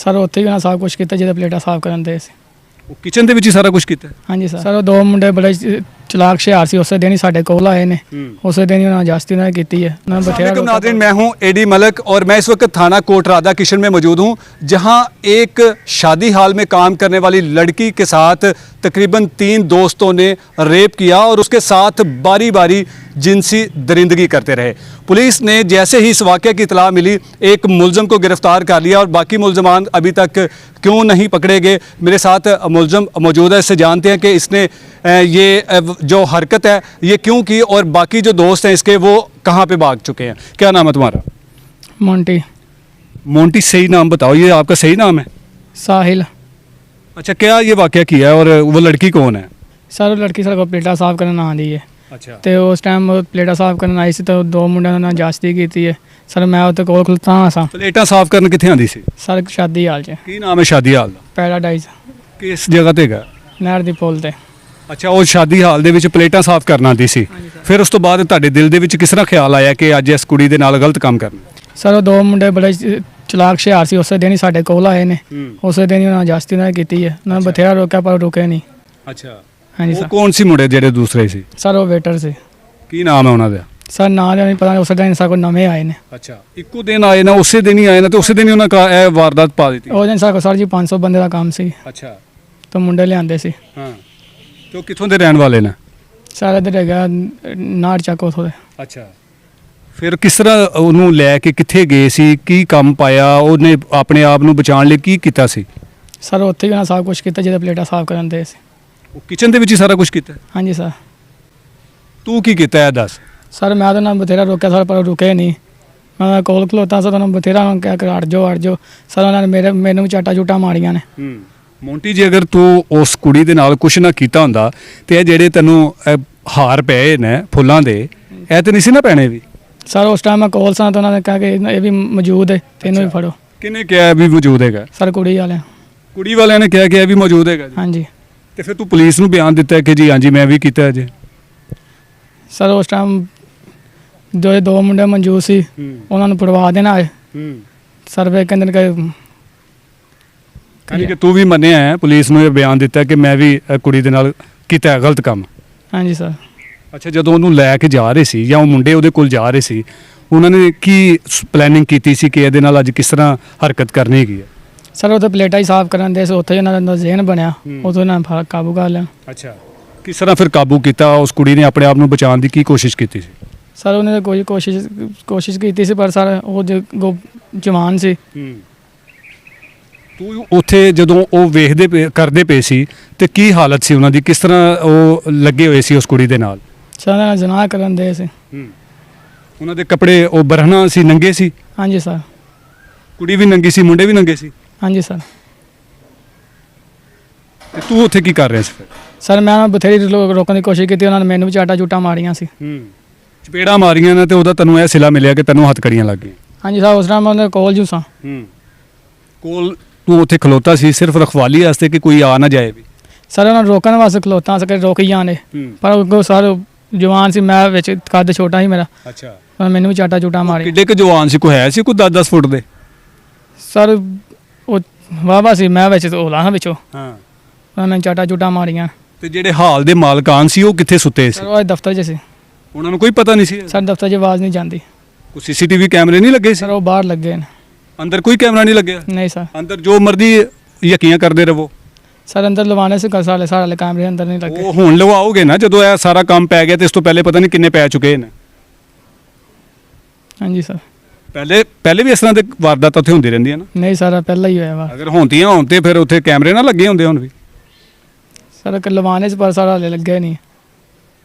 Sir ਉੱਥੇ ਵੀ ਉਹਨਾਂ ਸਭ ਕੁਝ ਕੀਤਾ ਜਿਹਦੇ ਪਲੇਟਾਂ ਸਾਫ਼ ਕਰਨ ਦੇ ਸੀ। ਉਹ ਕਿਚਨ ਦੇ ਵਿੱਚ ਹੀ ਸਾਰਾ ਕੁਝ ਕੀਤਾ? ਹਾਂਜੀ ਸਰ ਉਹ ਦੋ ਮੁੰਡੇ ਬੜੇ ਚਲਾਕ ਹੁਸ਼ਿਆਰ ਸੀ, ਉਸੇ ਦਿਨ ਹੀ ਸਾਡੇ ਕੋਲ ਆਏ ਨੇ, ਉਸੇ दिन ही उन्होंने जास्ती उन्होंने की है। अस्सलामुअलैकुम नाज़रीन, मैं हूं एडी मलक और मैं इस वक्त थाना कोट राधा किशन में मौजूद हूं, जहां एक शादी हाल में काम करने वाली लड़की के साथ तकरीबन 3 दोस्तों ने रेप किया और उसके साथ बारी बारी जिनसी दरिंदगी करते रहे। पुलिस ने जैसे ही इस वाक़े की इतला मिली एक मुलज़म को गिरफ़्तार कर लिया और बाकी मुलज़मान अभी तक क्यों नहीं पकड़े गए। मेरे साथ मुलज़म मौजूद है, इससे जानते हैं कि इसने ये जो हरकत है ये क्यों की और बाकी जो दोस्त हैं इसके वो कहाँ पे भाग चुके हैं। क्या नाम है तुम्हारा? मोंटी। मोंटी सही नाम बताओ, ये आपका सही नाम है? साहिल। अच्छा, क्या ये वाक़या किया है और वो लड़की कौन है? सर लड़की सर को प्लेटा साफ करना आती है। अच्छा। तो उस टाइम प्लेटा साफ करन आई सी तो दो मुंडिਆਂ ਨਾਲ ਜਾਸਤੀ ਕੀਤੀ ਹੈ। ਸਰ ਮੈਂ ਉੱਥੇ ਕੋਲ ਖਲੋਤਾ ਸਾਂ। प्लेटा साफ करन कित्थे आंदी सी? ਸਰ ਸ਼ਾਦੀ ਹਾਲ 'ਚ की नाम है शादी हाल दा? ਪੈਰਾਡਾਈਜ਼ किस जगह ते हैगा? ਨਹਿਰ ਦੀ ਪੁਲ ਤੇ। ਅੱਛਾ, ਉਹ ਸ਼ਾਦੀ ਹਾਲ ਦੇ ਵਿੱਚ ਪਲੇਟਾਂ ਸਾਫ਼ ਕਰਨ ਆਉਂਦੀ ਸੀ। ਫਿਰ ਉਸ ਤੋਂ ਬਾਅਦ ਤੁਹਾਡੇ ਦਿਲ ਦੇ ਵਿੱਚ ਕਿਸ ਤਰ੍ਹਾਂ ਖਿਆਲ ਆਇਆ ਕਿ ਅੱਜ ਇਸ ਕੁੜੀ ਦੇ ਨਾਲ ਗਲਤ ਕੰਮ ਕਰਨਾ? ਸਰ ਉਹ ਦੋ ਮੁੰਡੇ ਬੜੇ ਚਲਾਕ ਹੁਸ਼ਿਆਰ ਸੀ, ਉਸੇ ਦਿਨ ਹੀ ਸਾਡੇ ਕੋਲ ਆਏ ਨੇ, ਉਸੇ ਦਿਨ ਹੀ ਉਹਨਾਂ ਜਾਸਤੀ ਉਹਨਾਂ ਨੇ ਕੀਤੀ ਹੈ। ਉਹਨਾਂ ਨੇ ਬਥੇਰਾ ਰੋਕਿਆ ਪਰ ਰੁਕੇ ਨਹੀਂ। ਅੱਛਾ, ਹਾਂਜੀ ਉਹ ਸਰ। ਕੌਣ ਸੀ ਮੁੰਡੇ ਜਿਹੜੇ ਦੂਸਰੇ ਸੀ? ਸਰ ਉਹ ਵੇਟਰ ਸੀ। ਕੀ ਨਾਮ ਹੈ ਉਹਨਾਂ ਦਾ? ਸਰ ਨਾਂ ਦਾ ਨਹੀਂ ਪਤਾ, ਉਸੇ ਦਿਨ ਸਾਡੇ ਕੋਲ ਨਵੇਂ ਆਏ ਨੇ। ਅੱਛਾ, ਇੱਕੋ ਦਿਨ ਆਏ ਨਾ, ਉਸੇ ਦਿਨ ਹੀ ਆਏ ਨਾ ਤੇ ਉਸੇ ਦਿਨ ਹੀ ਉਹਨਾਂ ਇਹ ਵਾਰਦਾਤ ਪਾ ਦਿੱਤੀ? ਉਹ ਦਿਨ ਸਾਡੇ ਕੋਲ ਸਰ ਜੀ 500 ਬੰਦੇ ਦਾ ਕੰਮ ਸੀ। ਅੱਛਾ। ਤਾਂ ਮੁੰਡੇ ਲਿਆਂਦੇ ਸੀ। ਹਾਂ, ਤੇ ਉਹ ਕਿੱਥੋਂ ਦੇ ਰਹਿਣ ਵਾਲੇ ਨੇ? ਸਾਰੇ ਇੱਧਰ ਹੈਗਾ ਨਾੜ ਚੱਕ ਉਥੋਂ ਦੇ। ਅੱਛਾ, ਫਿਰ ਕਿਸ ਤਰ੍ਹਾਂ ਉਹਨੂੰ ਲੈ ਕੇ ਕਿੱਥੇ ਗਏ ਸੀ? ਕੀ ਕੰਮ ਪਾਇਆ ਉਹਨੇ ਆਪਣੇ ਆਪ ਨੂੰ ਬਚਾਉਣ ਲਈ? ਕੀ ਕੀਤਾ ਸੀ? ਸਰ ਉੱਥੇ ਵੀ ਉਹਨਾਂ ਸਭ ਕੁਝ ਕੀਤਾ ਜਿਹਦੇ ਪਲੇਟਾਂ ਸਾਫ਼ ਕਰਨ ਦੇ ਸੀ। ਉਹ ਕਿਚਨ ਦੇ ਵਿੱਚ ਹੀ ਸਾਰਾ ਕੁਝ ਕੀਤਾ? ਹਾਂਜੀ ਸਰ। ਤੂੰ ਕੀ ਕੀਤਾ ਇਹ ਦੱਸ? ਸਰ ਮੈਂ ਤਾਂ ਨਾ ਬਥੇਰਾ ਰੋਕਿਆ ਸਰ ਪਰ ਰੁਕੇ ਨਹੀਂ। ਮੈਂ ਕੋਲ ਖਲੋਤਾ ਸਰ, ਉਹਨਾਂ ਬਥੇਰਾ ਉਹਨਾਂ ਨੂੰ ਕਿਹਾ ਕਿ ਹਟ ਜਾਓ। ਸਰ ਉਹਨਾਂ ਨੇ ਮੈਨੂੰ ਚਾਟਾ ਚੂਟਾ ਮਾਰੀਆਂ ਨੇ। ਮੋਂਟੀ ਜੀ, ਅਗਰ ਤੂੰ ਉਸ ਕੁੜੀ ਦੇ ਨਾਲ ਕੁਝ ਨਾ ਕੀਤਾ ਹੁੰਦਾ ਤੇ ਇਹ ਜਿਹੜੇ ਤੈਨੂੰ ਹਾਰ ਪਏ ਨੇ ਫੁੱਲਾਂ ਦੇ, ਇਹ ਤੇ ਨਹੀਂ ਸੀ ਨਾ ਪੈਣੇ ਵੀ? ਸਰ ਉਸ ਟਾਈਮ ਮੈਂ ਕੋਲ ਸਾਂ ਤਾਂ ਉਹਨਾਂ ਨੇ ਕਿਹਾ ਕਿ ਇਹ ਵੀ ਮੌਜੂਦ ਹੈ, ਤੈਨੂੰ ਵੀ ਫੜੋ। ਕਿਹਨੇ ਕਿਹਾ ਵੀ ਮੌਜੂਦ ਹੈਗਾ? ਸਰ ਕੁੜੀ ਵਾਲਿਆਂ। ਕੁੜੀ ਵਾਲਿਆਂ ਨੇ ਕਿਹਾ ਕਿ ਇਹ ਵੀ ਮੌਜੂਦ ਹੈਗਾ ਜੀ? ਹਾਂਜੀ। ਤੇ ਫਿਰ ਤੂੰ ਪੁਲਿਸ ਨੂੰ ਬਿਆਨ ਦਿੱਤਾ ਕਿ ਜੀ ਹਾਂਜੀ ਮੈਂ ਵੀ ਕੀਤਾ ਹੈ ਜੀ? ਸਰ ਉਸ ਟਾਈਮ ਜੋ ਇਹ ਦੋ ਮੁੰਡੇ ਮੌਜੂਦ ਸੀ ਉਹਨਾਂ ਨੂੰ ਫੜਵਾ ਦੇਣਾ ਹੈ। ਸਰ ਵੇ ਕਹਿੰਦੇ ਨੇ ਕਿ ਤੂੰ ਵੀ ਮੰਨਿਆ ਹੈ, ਪੁਲਿਸ ਨੂੰ ਇਹ ਬਿਆਨ ਦਿੱਤਾ ਕਿ ਮੈਂ ਵੀ ਕੁੜੀ ਦੇ ਨਾਲ ਕੀਤਾ ਹੈ ਗਲਤ ਕੰਮ? ਹਾਂਜੀ ਸਰ। ਅੱਛਾ, ਜਦੋਂ ਉਹਨੂੰ ਲੈ ਕੇ ਜਾ ਰਹੇ ਸੀ ਜਾਂ ਉਹ ਮੁੰਡੇ ਉਹਦੇ ਕੋਲ ਜਾ ਰਹੇ ਸੀ, ਉਹਨਾਂ ਨੇ ਕੀ ਪਲੈਨਿੰਗ ਕੀਤੀ ਸੀ ਕਿ ਇਹਦੇ ਨਾਲ ਅੱਜ ਕਿਸ ਤਰ੍ਹਾਂ ਹਰਕਤ ਕਰਨੀ ਹੈਗੀ ਹੈ? ਸਰ ਉੱਥੇ ਪਲੇਟਾਂ ਹੀ ਸਾਫ਼ ਕਰਨ ਦੇ ਸੀ, ਉੱਥੇ ਉਹਨਾਂ ਦਾ ਜ਼ਿਹਨ ਬਣਿਆ, ਉਦੋਂ ਉਹਨਾਂ ਨੇ ਕਾਬੂ ਕਰ ਲਿਆ। ਅੱਛਾ, ਕਿਸ ਤਰ੍ਹਾਂ ਫਿਰ ਕਾਬੂ ਕੀਤਾ? ਉਸ ਕੁੜੀ ਨੇ ਆਪਣੇ ਆਪ ਨੂੰ ਬਚਾਉਣ ਦੀ ਕੀ ਕੋਸ਼ਿਸ਼ ਕੀਤੀ ਸੀ? ਸਰ ਉਹਨੇ ਤਾਂ ਕੋਈ ਕੋਸ਼ਿਸ਼ ਕੀਤੀ ਸੀ ਪਰ ਸਰ ਉਹ ਜਵਾਨ ਸੀ। ਤੂੰ ਉੱਥੇ ਜਦੋਂ ਉਹ ਵੇਖਦੇ ਕਰਦੇ ਪਏ ਸੀ ਤੇ ਕੀ ਹਾਲਤ ਸੀ ਉਹਨਾਂ ਦੀ? ਕਿਸ ਤਰ੍ਹਾਂ ਉਹ ਲੱਗੇ ਹੋਏ ਸੀ ਉਸ ਕੁੜੀ ਦੇ ਨਾਲ? ਸਰ ਨਾਲ ਜਨਾਹ ਕਰਨ ਦੇ ਸੀ। ਉਹਨਾਂ ਦੇ ਕੱਪੜੇ ਉਹ ਬਰਹਨਾ ਸੀ, ਨੰਗੇ ਸੀ? ਹਾਂਜੀ ਸਰ। ਕੁੜੀ ਵੀ ਨੰਗੀ ਸੀ, ਮੁੰਡੇ ਵੀ ਨੰਗੇ ਸੀ? ਹਾਂਜੀ ਸਰ। ਤੇ ਤੂੰ ਉੱਥੇ ਕੀ ਕਰ ਰਿਹਾ ਸੀ ਫਿਰ? ਸਰ ਮੈਂ ਬਥੇਰੀ ਰੋਕਣ ਦੀ ਕੋਸ਼ਿਸ਼ ਕੀਤੀ, ਉਹਨਾਂ ਨੇ ਮੈਨੂੰ ਵੀ ਚਾਟਾ ਚੂਟਾ ਮਾਰੀਆਂ ਸੀ। ਚਪੇੜਾ ਮਾਰੀਆਂ ਨੇ ਤੇ ਉਹਦਾ ਤੈਨੂੰ ਇਹ ਸਿਲਾ ਮਿਲਿਆ ਕਿ ਤੈਨੂੰ ਹੱਥਕੜੀਆਂ ਲੱਗ ਗਈਆਂ? ਹਾਂਜੀ ਸਰ। ਉਸ ਟਾਈਮ ਮੈਂ ਉਹਦੇ ਕੋਲ ਜੂ ਸਾਂ। ਕੋਲ ਤੂੰ ਉੱਥੇ ਖਲੋਤਾ ਸੀ ਸਿਰਫ ਰਖਵਾਲੀ ਵਾਸਤੇ ਕਿ ਕੋਈ ਆ ਨਾ ਜਾਏ ਵੀ? ਸਰ ਉਹਨਾਂ ਨੂੰ ਰੋਕਣ ਵਾਸਤੇ ਖਲੋਤਾ ਸੀ ਕਿ ਰੋਕ ਜਾਣੇ, ਪਰ ਉਹ ਸਰ ਜਵਾਨ ਸੀ, ਮੈਂ ਵਿੱਚ ਕੱਦ ਛੋਟਾ ਸੀ ਮੇਰਾ। ਅੱਛਾ। ਮੈਨੂੰ ਵੀ ਚਾਟਾ ਚੂਟਾ ਮਾਰੀ। ਕਿੱਡੇ ਕੁ ਜਵਾਨ ਸੀ? ਕੋਈ ਹੈ ਸੀ ਕੋਈ 10-10 ਫੁੱਟ ਦੇ? ਸਰ ਉਹ ਵਾਹਵਾ ਸੀ, ਮੈਂ ਵਿੱਚ ਹੋਲਾ ਹਾਂ ਵਿੱਚੋਂ। ਹਾਂ। ਉਹਨਾਂ ਨੇ ਚਾਟਾ ਚੂਟਾ ਮਾਰੀਆਂ। ਤੇ ਜਿਹੜੇ ਹਾਲ ਦੇ ਮਾਲਕਾਨ ਸੀ ਉਹ ਕਿੱਥੇ ਸੁੱਤੇ ਸੀ? ਸਰ ਉਹ ਦਫ਼ਤਰ 'ਚ ਸੀ। ਉਹਨਾਂ ਨੂੰ ਕੋਈ ਪਤਾ ਨਹੀਂ ਸੀ? ਸਰ ਦਫ਼ਤਰ 'ਚ ਆਵਾਜ਼ ਨਹੀਂ ਜਾਂਦੀ। ਕੋਈ ਸੀਸੀਟੀਵੀ ਕੈਮਰੇ ਨਹੀਂ ਲੱਗੇ ਸੀ? ਸਰ ਉਹ ਬਾਹਰ ਲੱਗੇ ਨੇ। ਅੰਦਰ ਕੋਈ ਕੈਮਰਾ ਨਹੀਂ ਲੱਗਿਆ? ਨਹੀਂ ਸਰ। ਅੰਦਰ ਜੋ ਮਰਜ਼ੀ ਯਕੀਨ ਕਰਦੇ ਰਹੋ? ਸਰ ਅੰਦਰ ਲਵਾਣੇ ਸੀ ਸਾਰੇ ਕੈਮਰੇ ਅੰਦਰ ਨਹੀਂ ਲੱਗੇ। ਉਹ ਹੁਣ ਲਵਾਓਗੇ ਨਾ ਜਦੋਂ ਇਹ ਸਾਰਾ ਕੰਮ ਪੈ ਗਿਆ ਤੇ ਇਸ ਤੋਂ ਪਹਿਲੇ ਪਤਾ ਨਹੀਂ ਕਿੰਨੇ ਪੈ ਚੁੱਕੇ ਨੇ? ਹਾਂਜੀ ਸਰ। ਪਹਿਲੇ ਵੀ ਇਸ ਤਰ੍ਹਾਂ ਦੇ ਵਾਰਦਾਤਾਂ ਉੱਥੇ ਹੁੰਦੀ ਰਹਿੰਦੀਆਂ ਨਾ? ਨਹੀਂ ਸਰ ਪਹਿਲਾਂ ਹੀ ਹੋਇਆ ਵਾ। ਅਗਰ ਹੁੰਦੀਆਂ ਹੋਣ ਤੇ ਫਿਰ ਉੱਥੇ ਕੈਮਰੇ ਨਾ ਲੱਗੇ ਹੁੰਦੇ ਹੁਣ ਵੀ? ਸਰ ਲਵਾਣੇ 'ਚ ਪਰ ਸਾਰਾ ਲੱਗੇ ਨਹੀਂ।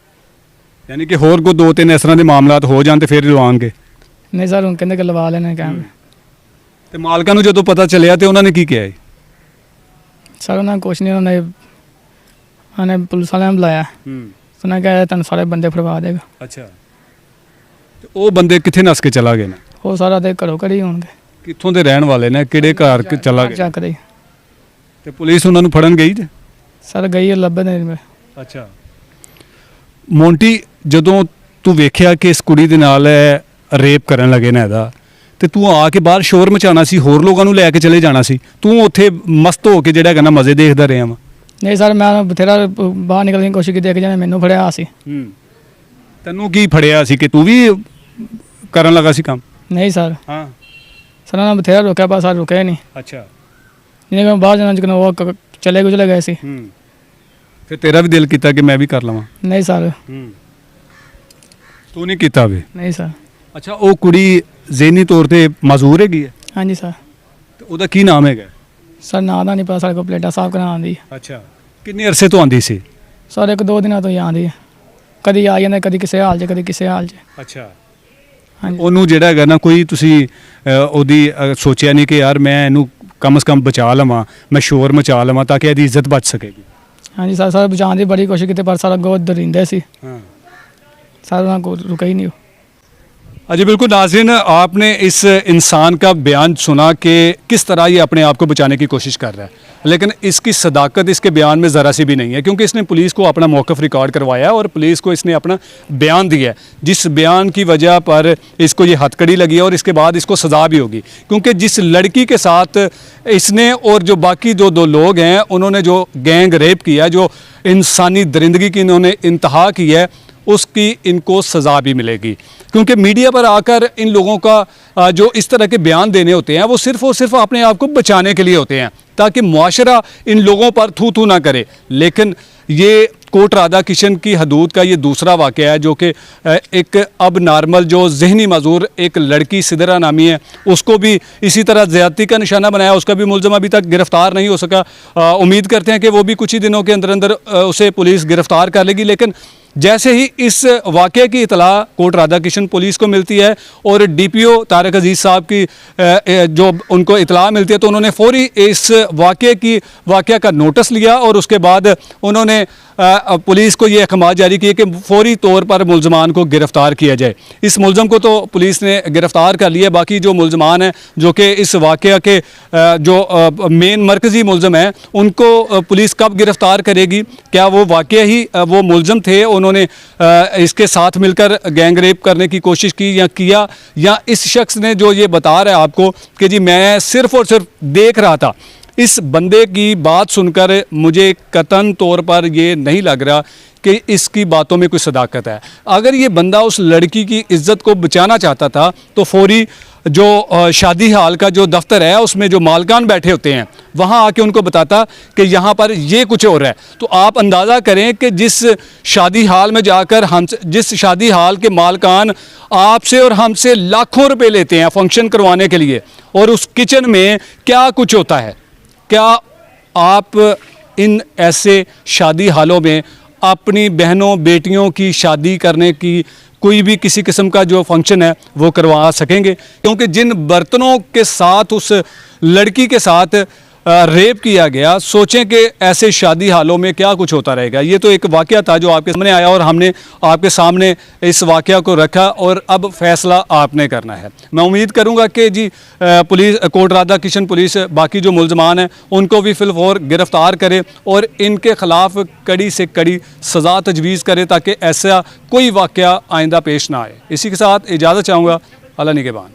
ਯਾਨੀ ਕਿ ਹੋਰ ਕੋਈ 2-3 ਇਸ ਤਰ੍ਹਾਂ ਦੇ ਮਾਮਲਾਤ ਹੋ ਜਾਣ ਤੇ ਫਿਰ ਲਵਾਉਣਗੇ? ਨਹੀਂ ਸਰ ਹੁਣ ਕਹਿੰਦੇ ਕਿ ਲਵਾ ਲੈਣੇ ਕੈਮਰੇ। ਤੇ ਮਾਲਕਾਂ ਨੂੰ ਜਦੋਂ ਪਤਾ ਚੱਲਿਆ ਤੇ ਉਹਨਾਂ ਨੇ ਕੀ ਕਿਹਾ? ਸਰ ਉਹਨਾਂ ਕੁਛ ਨਹੀਂ, ਉਹਨੇ ਪੁਲਿਸ ਵਾਲਿਆਂ ਨੂੰ ਬੁਲਾਇਆ। ਉਹਨਾਂ ਕਿਹਾ ਤੁਹਾਨੂੰ ਸਾਰੇ ਬੰਦੇ ਫੜਵਾ ਦੇਗਾ। ਅੱਛਾ, ਤੇ ਉਹ ਬੰਦੇ ਕਿੱਥੇ ਨੱਸ ਕੇ ਚਲਾ ਗਏ ਨੇ? ਉਹ ਸਾਰਾ ਦੇ ਘਰੋਂ ਘਰੀ ਹੋਣਗੇ। ਕਿੱਥੋਂ ਦੇ ਰਹਿਣ ਵਾਲੇ ਨੇ? ਕਿਹੜੇ ਘਰ ਚਲਾ ਗਏ? ਚੱਕਦੇ। ਤੇ ਪੁਲਿਸ ਉਹਨਾਂ ਨੂੰ ਫੜਨ ਗਈ? ਸਰ ਗਈ ਲੱਭੇ ਨੇ। ਅੱਛਾ ਮੋਂਟੀ, ਜਦੋਂ ਤੂੰ ਵੇਖਿਆ ਕਿ ਇਸ ਕੁੜੀ ਦੇ ਨਾਲ ਰੇਪ ਕਰਨ ਲੱਗੇ ਨੇ ਇਹਦਾ, ਤੇ ਤੂੰ ਆ ਕੇ ਬਾਹਰ ਸ਼ੋਰ ਮਚਾਉਣਾ ਸੀ, ਹੋਰ ਲੋਕਾਂ ਨੂੰ ਲੈ ਕੇ ਚਲੇ ਜਾਣਾ ਸੀ, ਤੂੰ ਉੱਥੇ ਮਸਤ ਹੋ ਕੇ ਜਿਹੜਾ ਹੈਗਾ ਨਾ ਮਜ਼ੇ ਦੇਖਦਾ ਰਿਹਾ ਵਾ। ਨਹੀਂ ਸਰ, ਮੈਂ ਬਥੇਰਾ ਬਾਹਰ ਨਿਕਲਣ ਦੀ ਕੋਸ਼ਿਸ਼ ਕੀਤੀ, ਇੱਕ ਜਣੇ ਮੈਨੂੰ ਫੜਿਆ ਸੀ। ਤੈਨੂੰ ਕੀ ਫੜਿਆ ਸੀ ਕਿ ਤੂੰ ਵੀ ਕਰਨ ਲੱਗਾ ਸੀ ਕੰਮ? ਨਹੀਂ ਸਰ, ਹਾਂ। ਸਰ ਉਹਨਾਂ ਨੇ ਬਥੇਰਾ ਰੋਕਿਆ, ਪਰ ਸਰ ਰੁਕੇ ਨਹੀਂ। ਅੱਛਾ। ਜਿਹਨੇ ਮੈਂ ਬਾਹਰ ਜਾਣਾ ਜਿਕਨ ਉਹ ਚਲੇ ਗਏ ਸੀ। ਫਿਰ ਤੇਰਾ ਵੀ ਦਿਲ ਕੀਤਾ ਕਿ ਮੈਂ ਵੀ ਕਰ ਲਵਾਂ? ਨਹੀਂ ਸਰ। ਤੂੰ ਨਹੀਂ ਕੀਤਾ ਵੀ? ਨਹੀਂ ਸਰ। ਅੱਛਾ, ਉਹ ਕੁੜੀ ਜ਼ਹਿਨੀ ਤੌਰ ਤੇ ਮਾਜ਼ੂਰ ਹੈਗੀ ਹੈ? ਹਾਂਜੀ ਸਰ। ਤੇ ਉਹਦਾ ਕੀ ਨਾਮ ਹੈਗਾ? ਸਰ ਨਾਂ ਦਾ ਨਹੀਂ ਪਤਾ, ਸਾਡੇ ਕੋਲ ਪਲੇਟਾਂ ਸਾਫ਼ ਕਰਾਉਣ ਆਉਂਦੀ। ਅੱਛਾ, ਕਿੰਨੇ ਅਰਸੇ ਤੋਂ ਆਂਦੀ ਸੀ? ਸਰ 1-2 ਦਿਨਾਂ ਤੋਂ ਹੀ ਆਉਂਦੀ ਹੈ, ਕਦੀ ਆ ਜਾਂਦਾ, ਕਦੀ ਕਿਸੇ ਹਾਲ 'ਚ, ਕਦੀ ਕਿਸੇ ਹਾਲ 'ਚ। ਅੱਛਾ। ਹਾਂਜੀ। ਉਹਨੂੰ ਜਿਹੜਾ ਹੈਗਾ ਨਾ ਕੋਈ ਤੁਸੀਂ ਉਹਦੀ ਸੋਚਿਆ ਨਹੀਂ ਕਿ ਯਾਰ ਮੈਂ ਇਹਨੂੰ ਕਮ ਸੇ ਕਮ ਬਚਾ ਲਵਾਂ, ਮੈਂ ਸ਼ੋਰ ਮਚਾ ਲਵਾਂ ਤਾਂ ਕਿ ਇਹਦੀ ਇੱਜ਼ਤ ਬਚ ਸਕੇਗੀ? ਹਾਂਜੀ ਸਰ, ਸਰ ਬਚਾਉਣ ਦੀ ਬੜੀ ਕੋਸ਼ਿਸ਼ ਕੀਤੀ, ਪਰ ਸਰ ਅੱਗੋਂ ਉੱਧਰ ਰਹਿੰਦੇ ਸੀ। हाँ। सर वहाँ को रुका ही नहीं। अजी बिल्कुल नाज़रीन, आपने इस इंसान का बयान सुना कि किस तरह ये अपने आप को बचाने की कोशिश कर रहा है, लेकिन इसकी सदाकत इसके बयान में ज़रा सी भी नहीं है, क्योंकि इसने पुलिस को अपना मौक़िफ़ रिकॉर्ड करवाया और पुलिस को इसने अपना बयान दिया है, जिस बयान की वजह पर इसको ये हथकड़ी लगी है और इसके बाद इसको सज़ा भी होगी, क्योंकि जिस लड़की के साथ इसने और जो बाकी जो 2 लोग हैं उन्होंने जो गैंग रेप किया, जो इंसानी दरिंदगी की इन्होंने इंतहा की है, उसकी इनको सज़ा भी मिलेगी। क्योंकि मीडिया पर आकर इन लोगों का जो इस तरह के बयान देने होते हैं वो सिर्फ़ और सिर्फ अपने आप को बचाने के लिए होते हैं, ताकि मुआशरा इन लोगों पर थू थू ना करे। लेकिन ये कोट राधा किशन की हदूद का ये दूसरा वाक़या है, जो कि एक अब नॉर्मल जो जहनी माजूर एक लड़की सिदरा नामी है, उसको भी इसी तरह ज़्यादती का निशाना बनाया, उसका भी मुलज़म अभी तक गिरफ़्तार नहीं हो सका। उम्मीद करते हैं कि वो भी कुछ ही दिनों के अंदर अंदर उसे पुलिस गिरफ़्तार कर लेगी। लेकिन जैसे ही इस वाक़े की इतला कोट राधा किशन पुलिस को मिलती है और DPO तारिक अजीज़ साहब की जो उनको इतला मिलती है, तो उन्होंने फ़ौरी इस वाक़े का नोटिस लिया और उसके बाद उन्होंने पुलिस को ये अहकाम जारी किए कि फ़ौरी तौर पर मुलज़मान को गिरफ़्तार किया जाए। इस मुलज़म को तो पुलिस ने गिरफ़्तार कर लिया, बाकी जो मुलज़मान हैं जो कि इस वाक़े के जो मेन मरकज़ी मुलज़म हैं, उनको पुलिस कब गिरफ़्तार करेगी? क्या वो वाक़ई ही वो मुलज़म थे, उन्होंने इसके साथ मिलकर गैंग रेप करने की कोशिश की या किया, या इस शख्स ने जो ये बता रहा है आपको कि जी मैं सिर्फ़ और सिर्फ देख रहा था? इस बंदे की बात सुनकर मुझे कतन तौर पर ये नहीं लग रहा कि इसकी बातों में कोई सदाकत है। अगर ये बंदा उस लड़की की इज़्ज़त को बचाना चाहता था तो फौरी जो शादी हाल का जो दफ्तर है उसमें जो मालकान बैठे होते हैं वहाँ आके उनको बताता कि यहाँ पर ये कुछ हो रहा है। तो आप अंदाज़ा करें कि जिस शादी हाल में जाकर जिस शादी हाल के मालकान आपसे और हमसे लाखों रुपए लेते हैं फंक्शन करवाने के लिए, और उस किचन में क्या कुछ होता है, क्या आप इन ऐसे शादी हालों में अपनी बहनों बेटियों की शादी करने की कोई भी किसी किस्म का जो फंक्शन है वो करवा सकेंगे? क्योंकि जिन बर्तनों के साथ उस लड़की के साथ रेप किया गया, सोचें कि ऐसे शादी हालों में क्या कुछ होता रहेगा। ये तो एक वाक़या था जो आपके सामने आया और हमने आपके सामने इस वाक़या को रखा और अब फैसला आपने करना है। मैं उम्मीद करूंगा कि जी पुलिस कोट राधा किशन पुलिस बाकी जो मुलज़मान हैं उनको भी फिलफौर गिरफ़्तार करे और इनके ख़िलाफ़ कड़ी से कड़ी सज़ा तजवीज़ करे ताकि ऐसा कोई वाक़या आइंदा पेश ना आए। इसी के साथ इजाज़त चाहूँगा। अल्लाह निगहबान।